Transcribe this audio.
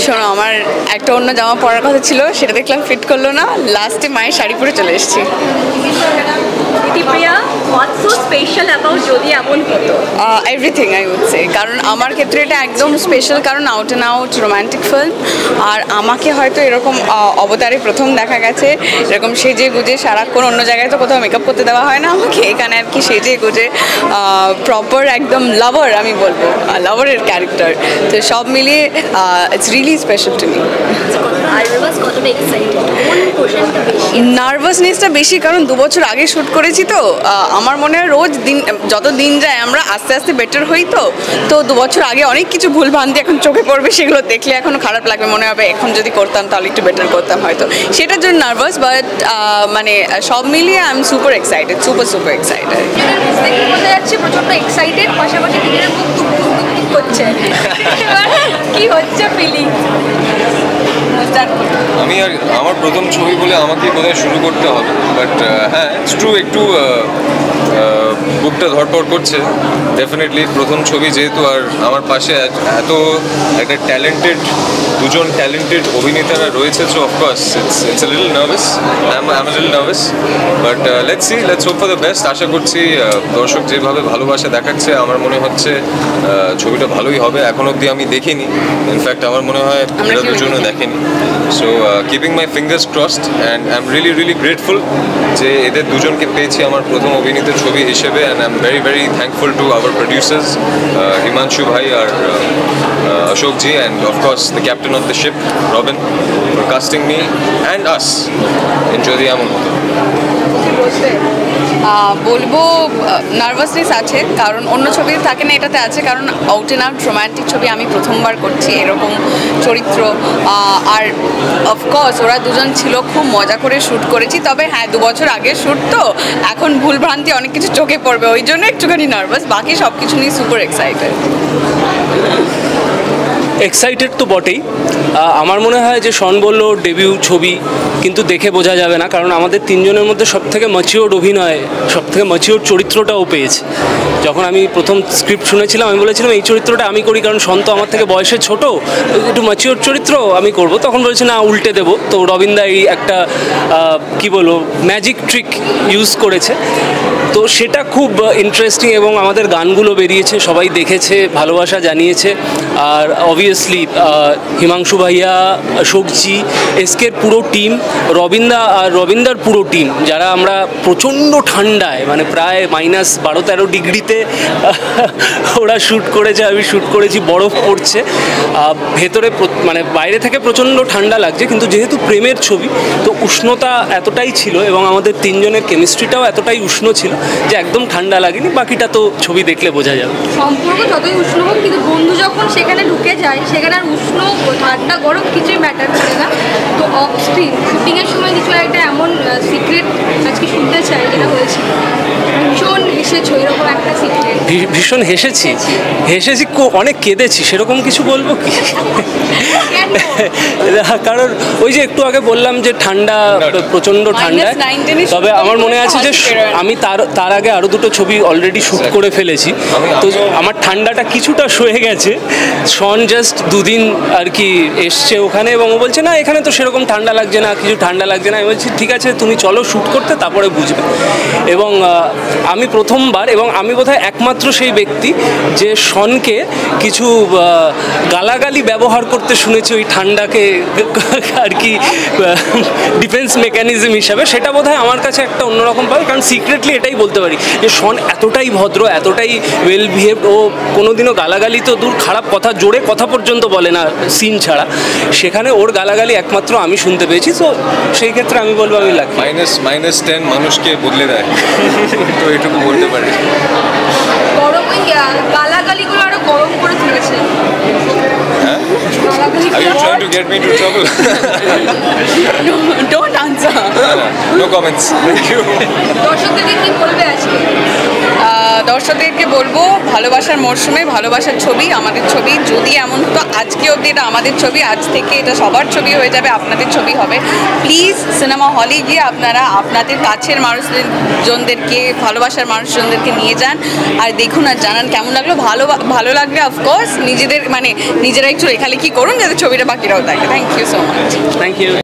শোনো, আমার একটা অন্য জামা পরার কথা ছিল, সেটা দেখলাম ফিট করলো না, লাস্টে মায়ের শাড়ি পরে চলে এসেছি। এভরিথিং আই উড সে, কারণ আমার ক্ষেত্রে এটা একদম স্পেশাল, কারণ out and out romantic film. আর আমাকে হয়তো এরকম অবতারে প্রথম দেখা গেছে, এরকম সেজে গুজে সারাক্ষণ, অন্য জায়গায় তো কোথাও মেকআপ করতে দেওয়া হয় না আমাকে, এখানে আর কি সেজে গুজে প্রপার একদম লাভার, আমি বলবো লাভারের ক্যারেক্টার। তো সব মিলিয়ে it's really special to me. নার্ভাসনেসটা বেশি, কারণ 2 বছর আগে শ্যুট করেছি, তো আমার মনে হয় রোজ দিন যত দিন যায় আমরা আস্তে আস্তে বেটার হই। তো 2 বছর আগে অনেক কিছু ভুল ভ্রান্তি এখন চোখে পড়বে, সেগুলো দেখলে এখনও খারাপ লাগবে, মনে হবে এখন যদি করতাম তাহলে একটু বেটার করতাম হয়তো, সেটার জন্য নার্ভাস। বাট মানে সব মিলিয়ে I am super excited, super excited. বোঝা যাচ্ছে প্রচন্ড এক্সাইটেড, পাশাপাশি নিজের মুখ টুক করছে, কি হচ্ছে ফিলিং? আমি আর আমার প্রথম ছবি বলে আমাকে বোধহয় শুরু করতে হবে, বাট হ্যাঁ ইটস ট্রু, একটু বুকটা ধরপড় করছে ডেফিনেটলি। প্রথম ছবি যেহেতু, আর আমার পাশে এত একটা দুজন ট্যালেন্টেড অভিনেতারা রয়েছে, so of course it's a little nervous, I am a little nervous, but let's hope for the best. আশা করছি দর্শক যেভাবে ভালোবাসা দেখাচ্ছে, আমার মনে হচ্ছে ছবিটা ভালোই হবে। এখন অবধি আমি দেখিনি, ইনফ্যাক্ট আমার মনে হয় এরা দুজনও দেখেনি। So keeping my fingers crossed, and I am really grateful যে এদের দুজনকে পেয়েছি আমার প্রথম অভিনীত ছবি হিসেবে, and I am very thankful to our producers Himanshu ভাই আর Ashok ji, and of course the captain of the ship Robin, for casting me and us in Jodi Amon Hoto. বলবো নার্ভাসনেস আছে, কারণ অন্য ছবিতে থাকে না, এটাতে আছে, কারণ আউট অ্যান্ড আউট রোম্যান্টিক ছবি আমি প্রথমবার করছি এরকম চরিত্র। আর অফকোর্স ওরা দুজন ছিল, খুব মজা করে শ্যুট করেছি। তবে হ্যাঁ, 2 বছর আগে শ্যুট, তো এখন ভুলভ্রান্তি অনেক কিছু চোখে পড়বে, ওই জন্য একটুখানি নার্ভাস। বাকি সব কিছু নিয়ে সুপার এক্সাইটেড তো বটেই। আমার মনে হয় যে শন বলল ডেবিউ ছবি, কিন্তু দেখে বোঝা যাবে না, কারণ আমাদের তিনজনের মধ্যে সবথেকে ম্যাচিওর অভিনয়, সবথেকে ম্যাচিওর চরিত্রটাও পেয়েছে। যখন আমি প্রথম স্ক্রিপ্ট শুনেছিলাম, আমি বলেছিলাম এই চরিত্রটা আমি করি, কারণ শন তো আমার থেকে বয়সে ছোট, একটু ম্যাচিওর চরিত্র আমি করব। তখন বলেছে না, উল্টে দেবো। তো রবিন্দা এই একটা কি বলবো ম্যাজিক ট্রিক ইউজ করেছে, তো সেটা খুব ইন্টারেস্টিং। এবং আমাদের গানগুলো বেরিয়েছে, সবাই দেখেছে, ভালোবাসা জানিয়েছে। আর অবভিয়াসলি হিমাংশু ভাইয়া, অশোকজি, এসকের পুরো টিম, রবিন্দার পুরো টিম, যারা আমরা প্রচণ্ড ঠান্ডায়, মানে প্রায় -12-13 ডিগ্রিতে ওরা শ্যুট করেছে, আমি শ্যুট করেছি, বরফ পড়ছে ভেতরে, মানে বাইরে থেকে প্রচণ্ড ঠান্ডা লাগছে, কিন্তু যেহেতু প্রেমের ছবি, তো উষ্ণতা এতটাই ছিল এবং আমাদের তিনজনের কেমিস্ট্রিটাও এতটাই উষ্ণ ছিল যে একদম ঠান্ডা লাগেনি। বাকিটা তো ছবি দেখলে বোঝা যাবে। সম্পর্ক যতই উষ্ণ হোক, কিন্তু বন্ধু যখন সেখানে ঢুকে যায়, সেখানে আর উষ্ণ ঠান্ডা গরম কিছুই ম্যাটার করে না। তো অফ স্ক্রিন শুটিংয়ের সময় কিছু একটা এমন সিক্রেট আজকে শুনতে চাই, যেটা হয়েছিল ভীষণ হেসেছো, এরকম একটা সিক্রেট? ভীষণ হেসেছি, অনেক কেঁদেছি, সেরকম কিছু বলবো কি? কারণ ওই যে একটু আগে বললাম যে ঠান্ডা, প্রচণ্ড ঠান্ডা। তবে আমার মনে আছে যে আমি তার আগে আরও 2টো ছবি অলরেডি শ্যুট করে ফেলেছি, তো আমার ঠান্ডাটা কিছুটা সয়ে গেছে। শন জাস্ট 2 দিন আর কি এসছে ওখানে, এবং ও বলছে না এখানে তো সেরকম ঠান্ডা লাগছে না, কিছু ঠান্ডা লাগছে না। আমি বলছি ঠিক আছে, তুমি চলো শ্যুট করতে, তারপরে বুঝবে। এবং আমি প্রথমবার, এবং আমি বোধহয় একমাত্র সেই ব্যক্তি যে শনকে কিছু গালাগালি ব্যবহার করতে শুনেছি ওই ঠান্ডাকে আর কি ডিফেন্স মেকানিজম হিসাবে। সেটা বোধহয় আমার কাছে একটা অন্যরকম পাবে, কারণ সিক্রেটলি এটাই বলতে পারি যে শন এতটাই ভদ্র, এতটাই ওয়েল বিহেভড, ও কোনোদিনও গালাগালি তো দূর, খারাপ কথা, জোরে কথা পর্যন্ত বলে না সিন ছাড়া। সেখানে ওর গালাগালি একমাত্র আমি শুনতে পেয়েছি, তো সেই ক্ষেত্রে আমি বলবো আমি লাকি। -10 মানুষকে বদলে দেয়, তো এটুকু বলতে পারি। গরম, ওই গালাগালিগুলো আরো গরম করে তুলেছে। Are you trying to get me into trouble? No, don't answer. No comments. Thank you. দর্শকদেরকে কি বলবে আজকে? দর্শকদেরকে বলবো ভালোবাসার মরশুমে ভালোবাসার ছবি, আমাদের ছবি, যদি এমন তো আজকে অবধি এটা আমাদের ছবি, আজ থেকে এটা সবার ছবি হয়ে যাবে, আপনাদের ছবি হবে। প্লিজ সিনেমা হলে গিয়ে আপনারা আপনাদের কাছের মানুষজনদেরকে, ভালোবাসার মানুষজনদেরকে নিয়ে যান আর দেখুন আর জানান কেমন লাগলো। ভালো লাগলে অফকোর্স নিজেরা একটু লেখালেখি করুন যাতে ছবিটা বাকিরাও দেখে। Thank you so much. Thank you.